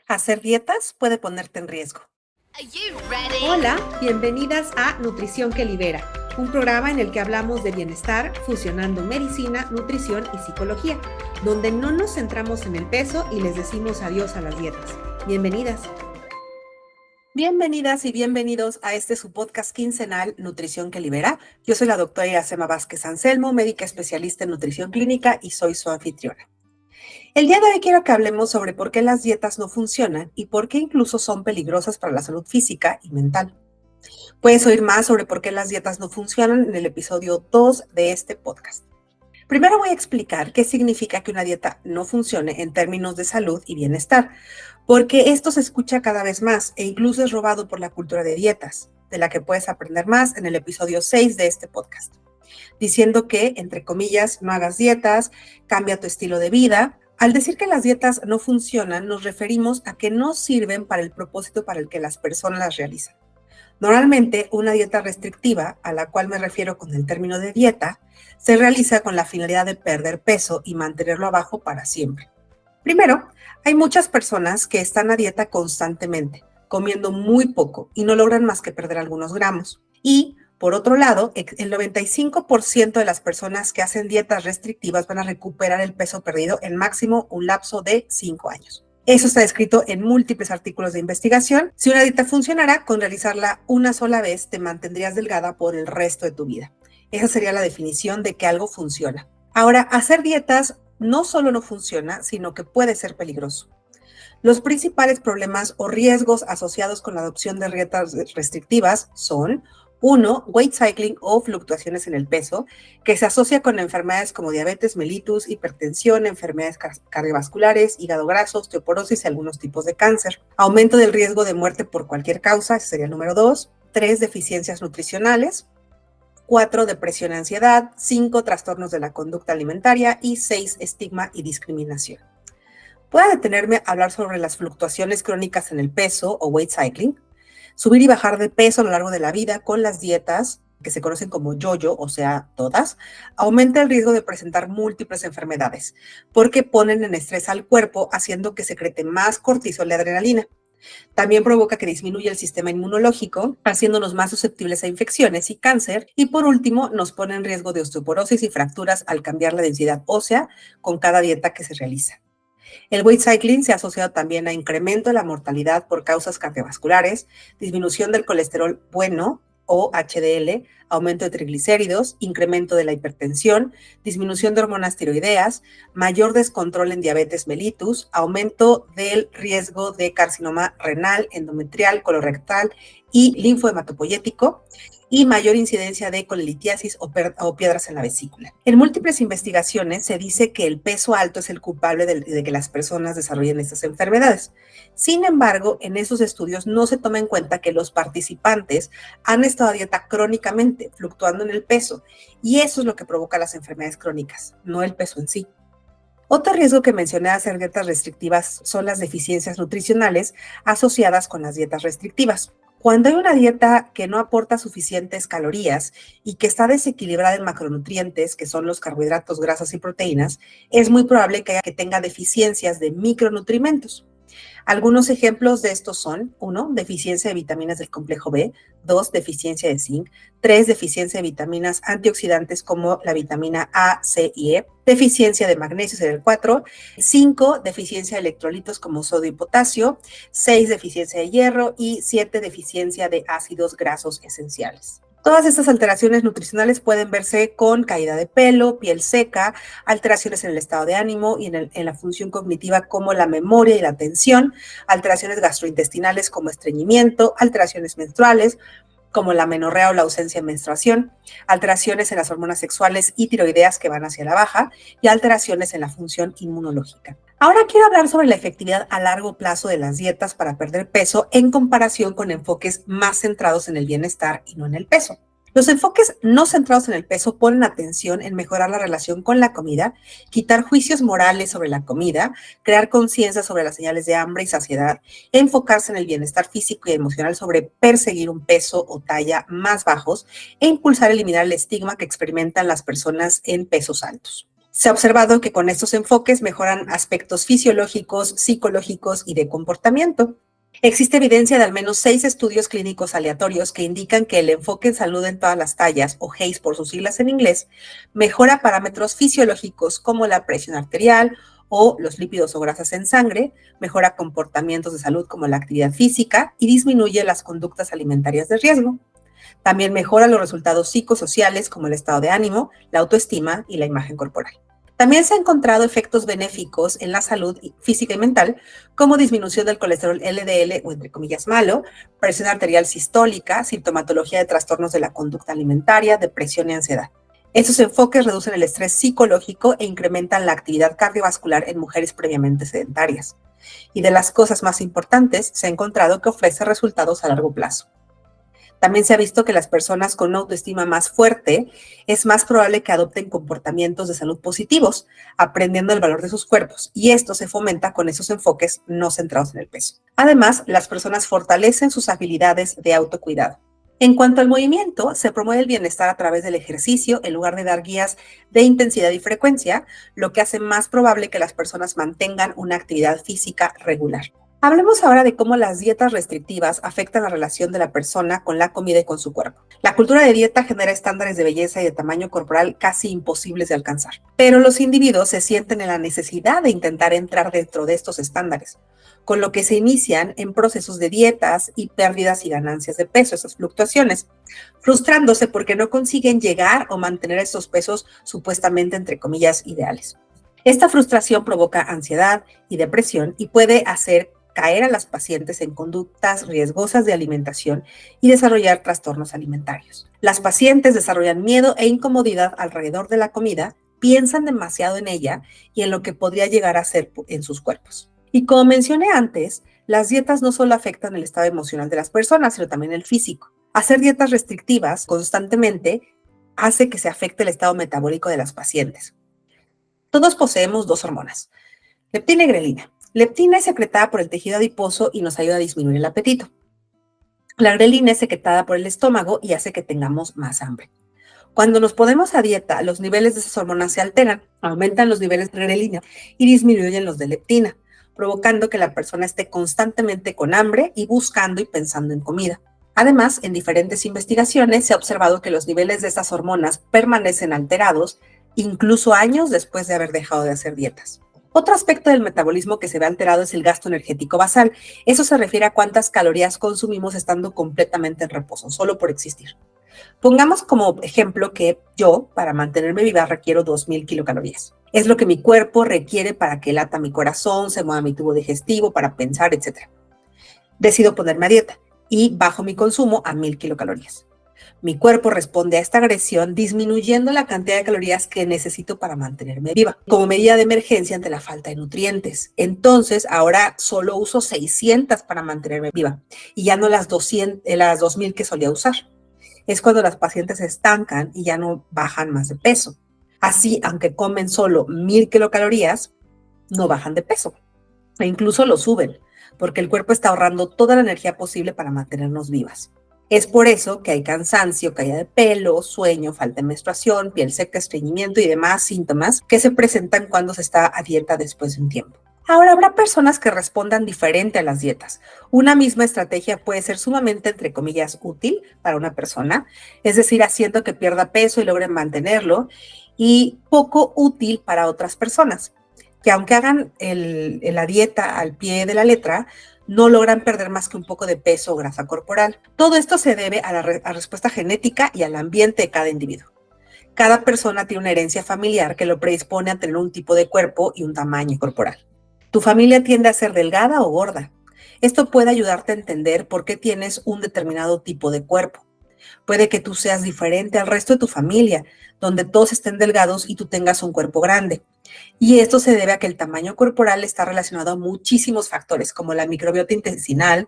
Hacer dietas puede ponerte en riesgo. Hola, bienvenidas a Nutrición que Libera, un programa en el que hablamos de bienestar fusionando medicina, nutrición y psicología, donde no nos centramos en el peso y les decimos adiós a las dietas. Bienvenidas. Bienvenidas y bienvenidos a su podcast quincenal Nutrición que Libera. Yo soy la doctora Iracema Vázquez Anselmo, médica especialista en nutrición clínica y soy su anfitriona. El día de hoy quiero que hablemos sobre por qué las dietas no funcionan y por qué incluso son peligrosas para la salud física y mental. Puedes oír más sobre por qué las dietas no funcionan en el episodio 2 de este podcast. Primero voy a explicar qué significa que una dieta no funcione en términos de salud y bienestar, porque esto se escucha cada vez más e incluso es robado por la cultura de dietas, de la que puedes aprender más en el episodio 6 de este podcast, diciendo que, entre comillas, no hagas dietas, cambia tu estilo de vida. Al decir que las dietas no funcionan, nos referimos a que no sirven para el propósito para el que las personas las realizan. Normalmente, una dieta restrictiva, a la cual me refiero con el término de dieta, se realiza con la finalidad de perder peso y mantenerlo abajo para siempre. Primero, hay muchas personas que están a dieta constantemente, comiendo muy poco y no logran más que perder algunos gramos. Y, por otro lado, el 95% de las personas que hacen dietas restrictivas van a recuperar el peso perdido en máximo un lapso de 5 años. Eso está descrito en múltiples artículos de investigación. Si una dieta funcionara, con realizarla una sola vez te mantendrías delgada por el resto de tu vida. Esa sería la definición de que algo funciona. Ahora, hacer dietas no solo no funciona, sino que puede ser peligroso. Los principales problemas o riesgos asociados con la adopción de dietas restrictivas son: 1. Weight cycling o fluctuaciones en el peso, que se asocia con enfermedades como diabetes mellitus, hipertensión, enfermedades cardiovasculares, hígado graso, osteoporosis y algunos tipos de cáncer. Aumento del riesgo de muerte por cualquier causa, ese sería el número 2. 3. Deficiencias nutricionales. 4. Depresión y ansiedad. 5. Trastornos de la conducta alimentaria. Y 6. Estigma y discriminación. Voy a detenerme a hablar sobre las fluctuaciones crónicas en el peso o weight cycling. Subir y bajar de peso a lo largo de la vida con las dietas, que se conocen como yo-yo, o sea, todas, aumenta el riesgo de presentar múltiples enfermedades, porque ponen en estrés al cuerpo, haciendo que secrete más cortisol y adrenalina. También provoca que disminuya el sistema inmunológico, haciéndonos más susceptibles a infecciones y cáncer. Y por último, nos pone en riesgo de osteoporosis y fracturas al cambiar la densidad ósea con cada dieta que se realiza. El weight cycling se ha asociado también a incremento de la mortalidad por causas cardiovasculares, disminución del colesterol bueno o HDL, aumento de triglicéridos, incremento de la hipertensión, disminución de hormonas tiroideas, mayor descontrol en diabetes mellitus, aumento del riesgo de carcinoma renal, endometrial, colorectal y linfohematopoyético, y mayor incidencia de colelitiasis o piedras en la vesícula. En múltiples investigaciones se dice que el peso alto es el culpable de que las personas desarrollen estas enfermedades. Sin embargo, en esos estudios no se toma en cuenta que los participantes han estado a dieta crónicamente, fluctuando en el peso, y eso es lo que provoca las enfermedades crónicas, no el peso en sí. Otro riesgo que mencioné de hacer dietas restrictivas son las deficiencias nutricionales asociadas con las dietas restrictivas. Cuando hay una dieta que no aporta suficientes calorías y que está desequilibrada en macronutrientes, que son los carbohidratos, grasas y proteínas, es muy probable que tenga deficiencias de micronutrientes. Algunos ejemplos de estos son: 1. Deficiencia de vitaminas del complejo B. 2. Deficiencia de zinc. 3. Deficiencia de vitaminas antioxidantes como la vitamina A, C y E. Deficiencia de magnesio, sería el 4. 5. Deficiencia de electrolitos como sodio y potasio. 6. Deficiencia de hierro. Y 7. Deficiencia de ácidos grasos esenciales. Todas estas alteraciones nutricionales pueden verse con caída de pelo, piel seca, alteraciones en el estado de ánimo y en la función cognitiva como la memoria y la atención, alteraciones gastrointestinales como estreñimiento, alteraciones menstruales como la menorrea o la ausencia de menstruación, alteraciones en las hormonas sexuales y tiroideas que van hacia la baja y alteraciones en la función inmunológica. Ahora quiero hablar sobre la efectividad a largo plazo de las dietas para perder peso en comparación con enfoques más centrados en el bienestar y no en el peso. Los enfoques no centrados en el peso ponen atención en mejorar la relación con la comida, quitar juicios morales sobre la comida, crear conciencia sobre las señales de hambre y saciedad, enfocarse en el bienestar físico y emocional sobre perseguir un peso o talla más bajos e impulsar eliminar el estigma que experimentan las personas en pesos altos. Se ha observado que con estos enfoques mejoran aspectos fisiológicos, psicológicos y de comportamiento. Existe evidencia de al menos 6 estudios clínicos aleatorios que indican que el enfoque en salud en todas las tallas, o HACE por sus siglas en inglés, mejora parámetros fisiológicos como la presión arterial o los lípidos o grasas en sangre, mejora comportamientos de salud como la actividad física y disminuye las conductas alimentarias de riesgo. También mejora los resultados psicosociales como el estado de ánimo, la autoestima y la imagen corporal. También se han encontrado efectos benéficos en la salud física y mental, como disminución del colesterol LDL o entre comillas malo, presión arterial sistólica, sintomatología de trastornos de la conducta alimentaria, depresión y ansiedad. Estos enfoques reducen el estrés psicológico e incrementan la actividad cardiovascular en mujeres previamente sedentarias. Y de las cosas más importantes, se ha encontrado que ofrece resultados a largo plazo. También se ha visto que las personas con una autoestima más fuerte es más probable que adopten comportamientos de salud positivos, aprendiendo el valor de sus cuerpos, y esto se fomenta con esos enfoques no centrados en el peso. Además, las personas fortalecen sus habilidades de autocuidado. En cuanto al movimiento, se promueve el bienestar a través del ejercicio en lugar de dar guías de intensidad y frecuencia, lo que hace más probable que las personas mantengan una actividad física regular. Hablemos ahora de cómo las dietas restrictivas afectan la relación de la persona con la comida y con su cuerpo. La cultura de dieta genera estándares de belleza y de tamaño corporal casi imposibles de alcanzar, pero los individuos se sienten en la necesidad de intentar entrar dentro de estos estándares, con lo que se inician en procesos de dietas y pérdidas y ganancias de peso, esas fluctuaciones, frustrándose porque no consiguen llegar o mantener esos pesos supuestamente, entre comillas, ideales. Esta frustración provoca ansiedad y depresión y puede hacer caer a las pacientes en conductas riesgosas de alimentación y desarrollar trastornos alimentarios. Las pacientes desarrollan miedo e incomodidad alrededor de la comida, piensan demasiado en ella y en lo que podría llegar a ser en sus cuerpos. Y como mencioné antes, las dietas no solo afectan el estado emocional de las personas, sino también el físico. Hacer dietas restrictivas constantemente hace que se afecte el estado metabólico de las pacientes. Todos poseemos 2 hormonas, leptina y grelina. Leptina es secretada por el tejido adiposo y nos ayuda a disminuir el apetito. La grelina es secretada por el estómago y hace que tengamos más hambre. Cuando nos ponemos a dieta, los niveles de esas hormonas se alteran, aumentan los niveles de grelina y disminuyen los de leptina, provocando que la persona esté constantemente con hambre y buscando y pensando en comida. Además, en diferentes investigaciones se ha observado que los niveles de estas hormonas permanecen alterados incluso años después de haber dejado de hacer dietas. Otro aspecto del metabolismo que se ve alterado es el gasto energético basal. Eso se refiere a cuántas calorías consumimos estando completamente en reposo, solo por existir. Pongamos como ejemplo que yo, para mantenerme viva, requiero 2,000 kilocalorías. Es lo que mi cuerpo requiere para que lata mi corazón, se mueva mi tubo digestivo, para pensar, etc. Decido ponerme a dieta y bajo mi consumo a 1,000 kilocalorías. Mi cuerpo responde a esta agresión disminuyendo la cantidad de calorías que necesito para mantenerme viva, como medida de emergencia ante la falta de nutrientes. Entonces, ahora solo uso 600 para mantenerme viva y ya no las 2,000 que solía usar. Es cuando las pacientes se estancan y ya no bajan más de peso. Así, aunque comen solo 1,000 kilocalorías, no bajan de peso e incluso lo suben, porque el cuerpo está ahorrando toda la energía posible para mantenernos vivas. Es por eso que hay cansancio, caída de pelo, sueño, falta de menstruación, piel seca, estreñimiento y demás síntomas que se presentan cuando se está a dieta después de un tiempo. Ahora, habrá personas que respondan diferente a las dietas. Una misma estrategia puede ser sumamente, entre comillas, útil para una persona, es decir, haciendo que pierda peso y logre mantenerlo, y poco útil para otras personas, que aunque hagan la dieta al pie de la letra, no logran perder más que un poco de peso o grasa corporal. Todo esto se debe a la respuesta genética y al ambiente de cada individuo. Cada persona tiene una herencia familiar que lo predispone a tener un tipo de cuerpo y un tamaño corporal. Tu familia tiende a ser delgada o gorda. Esto puede ayudarte a entender por qué tienes un determinado tipo de cuerpo. Puede que tú seas diferente al resto de tu familia, donde todos estén delgados y tú tengas un cuerpo grande. Y esto se debe a que el tamaño corporal está relacionado a muchísimos factores, como la microbiota intestinal,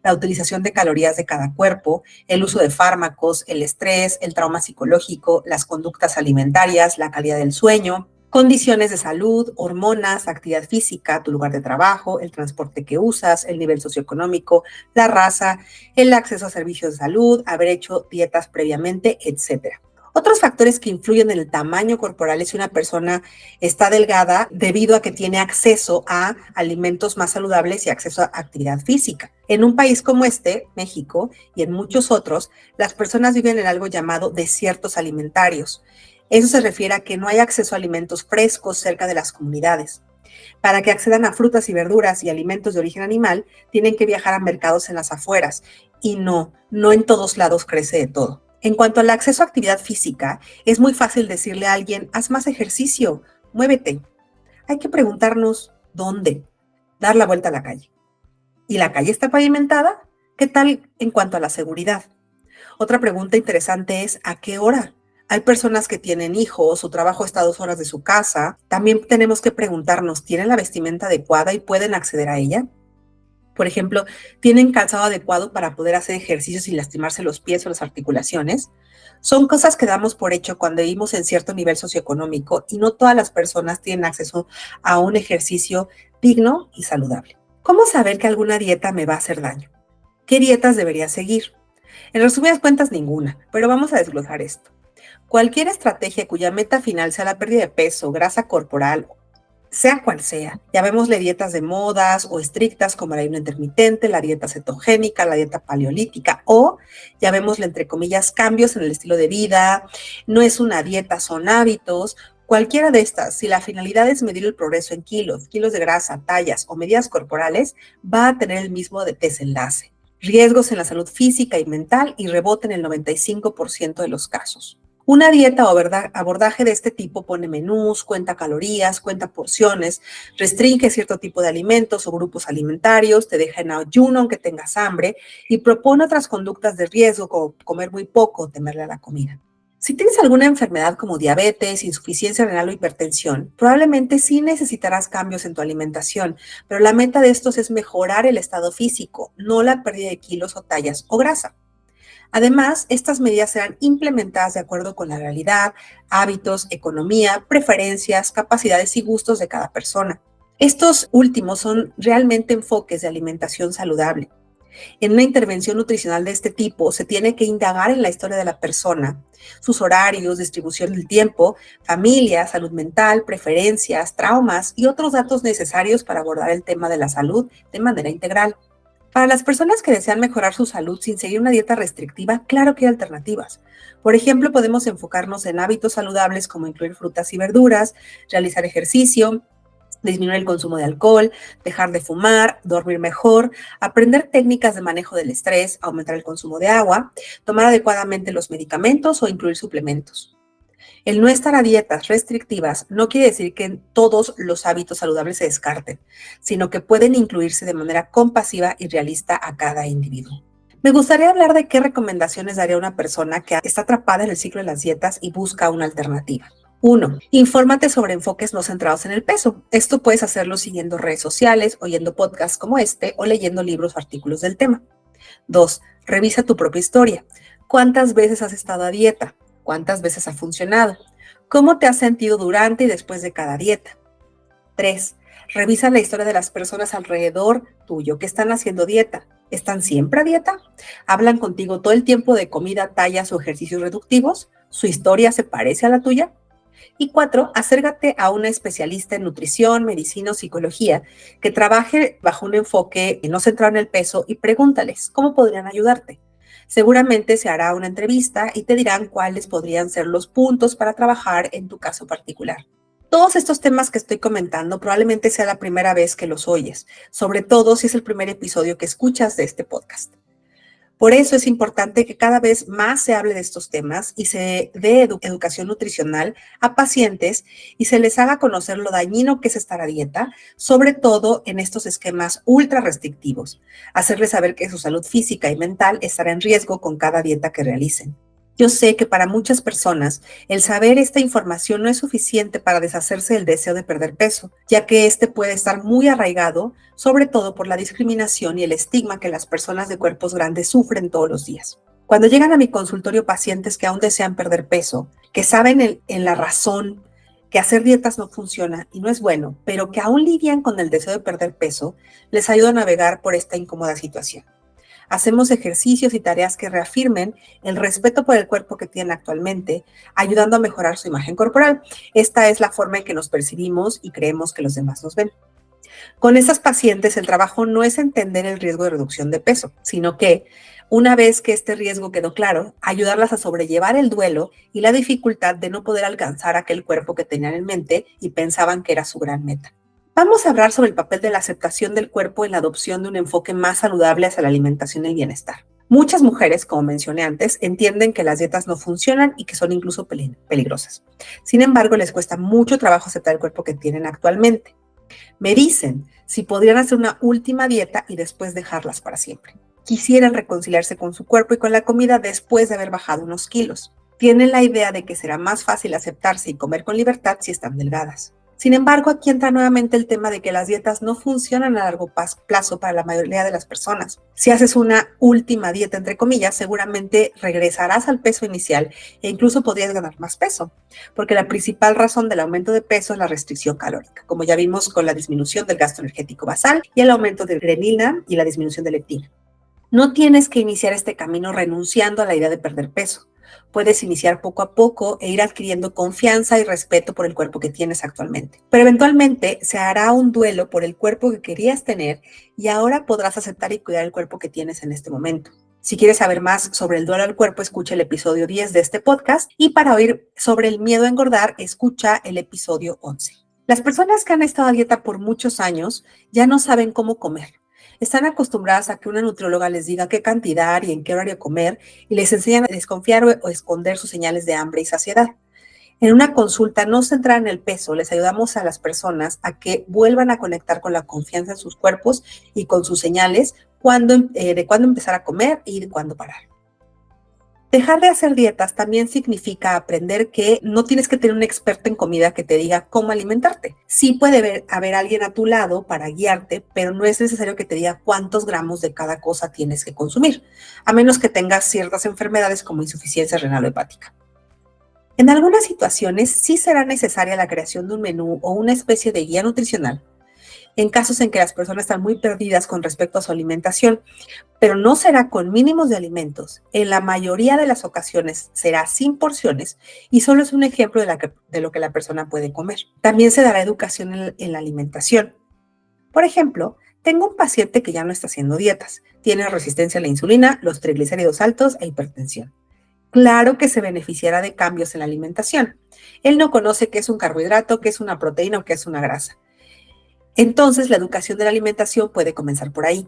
la utilización de calorías de cada cuerpo, el uso de fármacos, el estrés, el trauma psicológico, las conductas alimentarias, la calidad del sueño, condiciones de salud, hormonas, actividad física, tu lugar de trabajo, el transporte que usas, el nivel socioeconómico, la raza, el acceso a servicios de salud, haber hecho dietas previamente, etc. Otros factores que influyen en el tamaño corporal es si una persona está delgada debido a que tiene acceso a alimentos más saludables y acceso a actividad física. En un país como este, México, y en muchos otros, las personas viven en algo llamado desiertos alimentarios. Eso se refiere a que no hay acceso a alimentos frescos cerca de las comunidades. Para que accedan a frutas y verduras y alimentos de origen animal, tienen que viajar a mercados en las afueras. Y no en todos lados crece de todo. En cuanto al acceso a actividad física, es muy fácil decirle a alguien, haz más ejercicio, muévete. Hay que preguntarnos, ¿dónde? Dar la vuelta a la calle. ¿Y la calle está pavimentada? ¿Qué tal en cuanto a la seguridad? Otra pregunta interesante es, ¿a qué hora? Hay personas que tienen hijos, su trabajo está a 2 horas de su casa. También tenemos que preguntarnos, ¿tienen la vestimenta adecuada y pueden acceder a ella? Por ejemplo, ¿tienen calzado adecuado para poder hacer ejercicios sin lastimarse los pies o las articulaciones? Son cosas que damos por hecho cuando vivimos en cierto nivel socioeconómico y no todas las personas tienen acceso a un ejercicio digno y saludable. ¿Cómo saber que alguna dieta me va a hacer daño? ¿Qué dietas debería seguir? En resumidas cuentas, ninguna, pero vamos a desglosar esto. Cualquier estrategia cuya meta final sea la pérdida de peso, grasa corporal, sea cual sea, llamémosle dietas de modas o estrictas como el ayuno intermitente, la dieta cetogénica, la dieta paleolítica o llamémosle entre comillas cambios en el estilo de vida, no es una dieta, son hábitos. Cualquiera de estas, si la finalidad es medir el progreso en kilos de grasa, tallas o medidas corporales, va a tener el mismo desenlace. Riesgos en la salud física y mental y rebote en el 95% de los casos. Una dieta o abordaje de este tipo pone menús, cuenta calorías, cuenta porciones, restringe cierto tipo de alimentos o grupos alimentarios, te deja en ayuno aunque tengas hambre y propone otras conductas de riesgo como comer muy poco o temerle a la comida. Si tienes alguna enfermedad como diabetes, insuficiencia renal o hipertensión, probablemente sí necesitarás cambios en tu alimentación, pero la meta de estos es mejorar el estado físico, no la pérdida de kilos o tallas o grasa. Además, estas medidas serán implementadas de acuerdo con la realidad, hábitos, economía, preferencias, capacidades y gustos de cada persona. Estos últimos son realmente enfoques de alimentación saludable. En una intervención nutricional de este tipo, se tiene que indagar en la historia de la persona, sus horarios, distribución del tiempo, familia, salud mental, preferencias, traumas y otros datos necesarios para abordar el tema de la salud de manera integral. Para las personas que desean mejorar su salud sin seguir una dieta restrictiva, claro que hay alternativas. Por ejemplo, podemos enfocarnos en hábitos saludables como incluir frutas y verduras, realizar ejercicio, disminuir el consumo de alcohol, dejar de fumar, dormir mejor, aprender técnicas de manejo del estrés, aumentar el consumo de agua, tomar adecuadamente los medicamentos o incluir suplementos. El no estar a dietas restrictivas no quiere decir que todos los hábitos saludables se descarten, sino que pueden incluirse de manera compasiva y realista a cada individuo. Me gustaría hablar de qué recomendaciones daría una persona que está atrapada en el ciclo de las dietas y busca una alternativa. 1. Infórmate sobre enfoques no centrados en el peso. Esto puedes hacerlo siguiendo redes sociales, oyendo podcasts como este o leyendo libros o artículos del tema. 2. Revisa tu propia historia. ¿Cuántas veces has estado a dieta? ¿Cuántas veces ha funcionado? ¿Cómo te has sentido durante y después de cada dieta? 3. Revisa la historia de las personas alrededor tuyo que están haciendo dieta. ¿Están siempre a dieta? ¿Hablan contigo todo el tiempo de comida, tallas o ejercicios reductivos? ¿Su historia se parece a la tuya? Y 4, acércate a una especialista en nutrición, medicina o psicología que trabaje bajo un enfoque no centrado en el peso y pregúntales cómo podrían ayudarte. Seguramente se hará una entrevista y te dirán cuáles podrían ser los puntos para trabajar en tu caso particular. Todos estos temas que estoy comentando probablemente sea la primera vez que los oyes, sobre todo si es el primer episodio que escuchas de este podcast. Por eso es importante que cada vez más se hable de estos temas y se dé educación nutricional a pacientes y se les haga conocer lo dañino que es estar a dieta, sobre todo en estos esquemas ultra restrictivos. Hacerles saber que su salud física y mental estará en riesgo con cada dieta que realicen. Yo sé que para muchas personas el saber esta información no es suficiente para deshacerse del deseo de perder peso, ya que este puede estar muy arraigado, sobre todo por la discriminación y el estigma que las personas de cuerpos grandes sufren todos los días. Cuando llegan a mi consultorio pacientes que aún desean perder peso, que saben en la razón que hacer dietas no funciona y no es bueno, pero que aún lidian con el deseo de perder peso, les ayudo a navegar por esta incómoda situación. Hacemos ejercicios y tareas que reafirmen el respeto por el cuerpo que tienen actualmente, ayudando a mejorar su imagen corporal. Esta es la forma en que nos percibimos y creemos que los demás nos ven. Con estas pacientes, el trabajo no es entender el riesgo de reducción de peso, sino que, una vez que este riesgo quedó claro, ayudarlas a sobrellevar el duelo y la dificultad de no poder alcanzar aquel cuerpo que tenían en mente y pensaban que era su gran meta. Vamos a hablar sobre el papel de la aceptación del cuerpo en la adopción de un enfoque más saludable hacia la alimentación y el bienestar. Muchas mujeres, como mencioné antes, entienden que las dietas no funcionan y que son incluso peligrosas. Sin embargo, les cuesta mucho trabajo aceptar el cuerpo que tienen actualmente. Me dicen si podrían hacer una última dieta y después dejarlas para siempre. Quisieran reconciliarse con su cuerpo y con la comida después de haber bajado unos kilos. Tienen la idea de que será más fácil aceptarse y comer con libertad si están delgadas. Sin embargo, aquí entra nuevamente el tema de que las dietas no funcionan a largo plazo para la mayoría de las personas. Si haces una última dieta, entre comillas, seguramente regresarás al peso inicial e incluso podrías ganar más peso, porque la principal razón del aumento de peso es la restricción calórica, como ya vimos con la disminución del gasto energético basal y el aumento de ghrelina y la disminución de leptina. No tienes que iniciar este camino renunciando a la idea de perder peso. Puedes iniciar poco a poco e ir adquiriendo confianza y respeto por el cuerpo que tienes actualmente. Pero eventualmente se hará un duelo por el cuerpo que querías tener y ahora podrás aceptar y cuidar el cuerpo que tienes en este momento. Si quieres saber más sobre el duelo al cuerpo, escucha el episodio 10 de este podcast y para oír sobre el miedo a engordar, escucha el episodio 11. Las personas que han estado a dieta por muchos años ya no saben cómo comer. Están acostumbradas a que una nutrióloga les diga qué cantidad y en qué horario comer y les enseñan a desconfiar o esconder sus señales de hambre y saciedad. En una consulta no centrada en el peso, les ayudamos a las personas a que vuelvan a conectar con la confianza en sus cuerpos y con sus señales de cuándo empezar a comer y de cuándo parar. Dejar de hacer dietas también significa aprender que no tienes que tener un experto en comida que te diga cómo alimentarte. Sí puede haber alguien a tu lado para guiarte, pero no es necesario que te diga cuántos gramos de cada cosa tienes que consumir, a menos que tengas ciertas enfermedades como insuficiencia renal o hepática. En algunas situaciones sí será necesaria la creación de un menú o una especie de guía nutricional, en casos en que las personas están muy perdidas con respecto a su alimentación, pero no será con mínimos de alimentos. En la mayoría de las ocasiones será sin porciones y solo es un ejemplo de lo que la persona puede comer. También se dará educación en la alimentación. Por ejemplo, tengo un paciente que ya no está haciendo dietas. Tiene resistencia a la insulina, los triglicéridos altos e hipertensión. Claro que se beneficiará de cambios en la alimentación. Él no conoce qué es un carbohidrato, qué es una proteína o qué es una grasa. Entonces, la educación de la alimentación puede comenzar por ahí.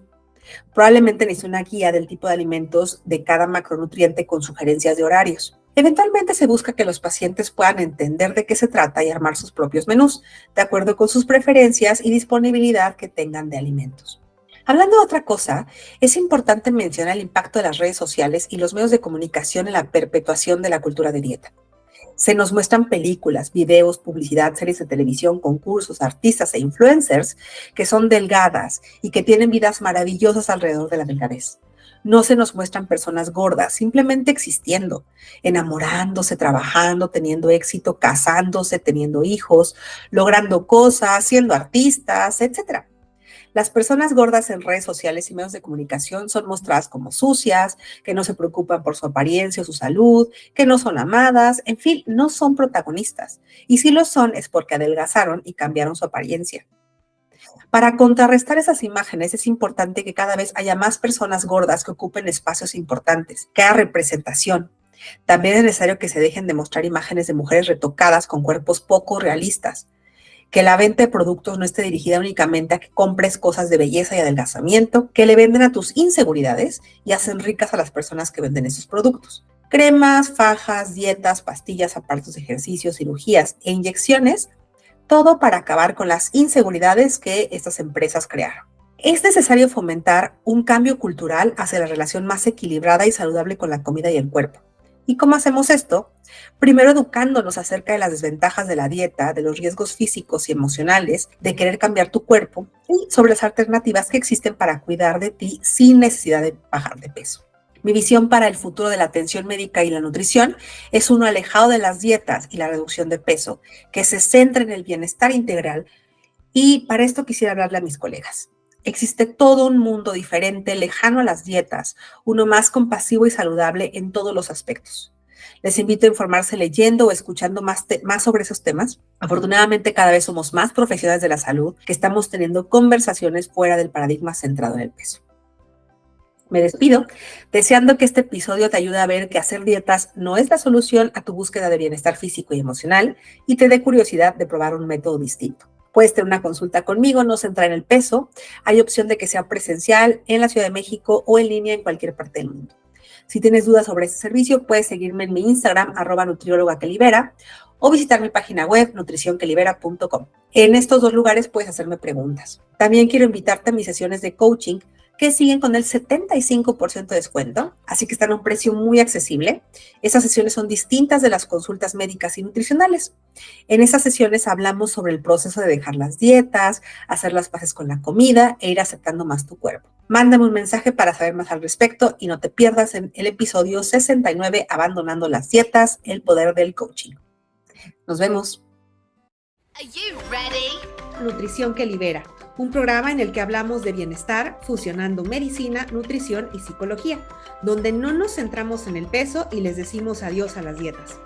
Probablemente necesite una guía del tipo de alimentos de cada macronutriente con sugerencias de horarios. Eventualmente se busca que los pacientes puedan entender de qué se trata y armar sus propios menús, de acuerdo con sus preferencias y disponibilidad que tengan de alimentos. Hablando de otra cosa, es importante mencionar el impacto de las redes sociales y los medios de comunicación en la perpetuación de la cultura de dieta. Se nos muestran películas, videos, publicidad, series de televisión, concursos, artistas e influencers que son delgadas y que tienen vidas maravillosas alrededor de la delgadez. No se nos muestran personas gordas, simplemente existiendo, enamorándose, trabajando, teniendo éxito, casándose, teniendo hijos, logrando cosas, siendo artistas, etc. Las personas gordas en redes sociales y medios de comunicación son mostradas como sucias, que no se preocupan por su apariencia o su salud, que no son amadas, en fin, no son protagonistas. Y si lo son es porque adelgazaron y cambiaron su apariencia. Para contrarrestar esas imágenes es importante que cada vez haya más personas gordas que ocupen espacios importantes, que haya representación. También es necesario que se dejen de mostrar imágenes de mujeres retocadas con cuerpos poco realistas. Que la venta de productos no esté dirigida únicamente a que compres cosas de belleza y adelgazamiento, que le venden a tus inseguridades y hacen ricas a las personas que venden esos productos. Cremas, fajas, dietas, pastillas, aparatos de ejercicio, cirugías e inyecciones, todo para acabar con las inseguridades que estas empresas crearon. Es necesario fomentar un cambio cultural hacia la relación más equilibrada y saludable con la comida y el cuerpo. ¿Y cómo hacemos esto? Primero educándonos acerca de las desventajas de la dieta, de los riesgos físicos y emocionales, de querer cambiar tu cuerpo y sobre las alternativas que existen para cuidar de ti sin necesidad de bajar de peso. Mi visión para el futuro de la atención médica y la nutrición es uno alejado de las dietas y la reducción de peso, que se centra en el bienestar integral y para esto quisiera hablarle a mis colegas. Existe todo un mundo diferente, lejano a las dietas, uno más compasivo y saludable en todos los aspectos. Les invito a informarse leyendo o escuchando más sobre esos temas. Afortunadamente, cada vez somos más profesionales de la salud que estamos teniendo conversaciones fuera del paradigma centrado en el peso. Me despido deseando que este episodio te ayude a ver que hacer dietas no es la solución a tu búsqueda de bienestar físico y emocional y te dé curiosidad de probar un método distinto. Puedes tener una consulta conmigo, no centrar en el peso. Hay opción de que sea presencial en la Ciudad de México o en línea en cualquier parte del mundo. Si tienes dudas sobre este servicio, puedes seguirme en mi Instagram, @nutriólogaquelibera, o visitar mi página web, nutricionquelibera.com. En estos dos lugares puedes hacerme preguntas. También quiero invitarte a mis sesiones de coaching que siguen con el 75% de descuento, así que están a un precio muy accesible. Esas sesiones son distintas de las consultas médicas y nutricionales. En esas sesiones hablamos sobre el proceso de dejar las dietas, hacer las paces con la comida e ir aceptando más tu cuerpo. Mándame un mensaje para saber más al respecto y no te pierdas en el episodio 69, Abandonando las dietas, el poder del coaching. Nos vemos. Are you ready? Nutrición que libera, un programa en el que hablamos de bienestar fusionando medicina, nutrición y psicología, donde no nos centramos en el peso y les decimos adiós a las dietas.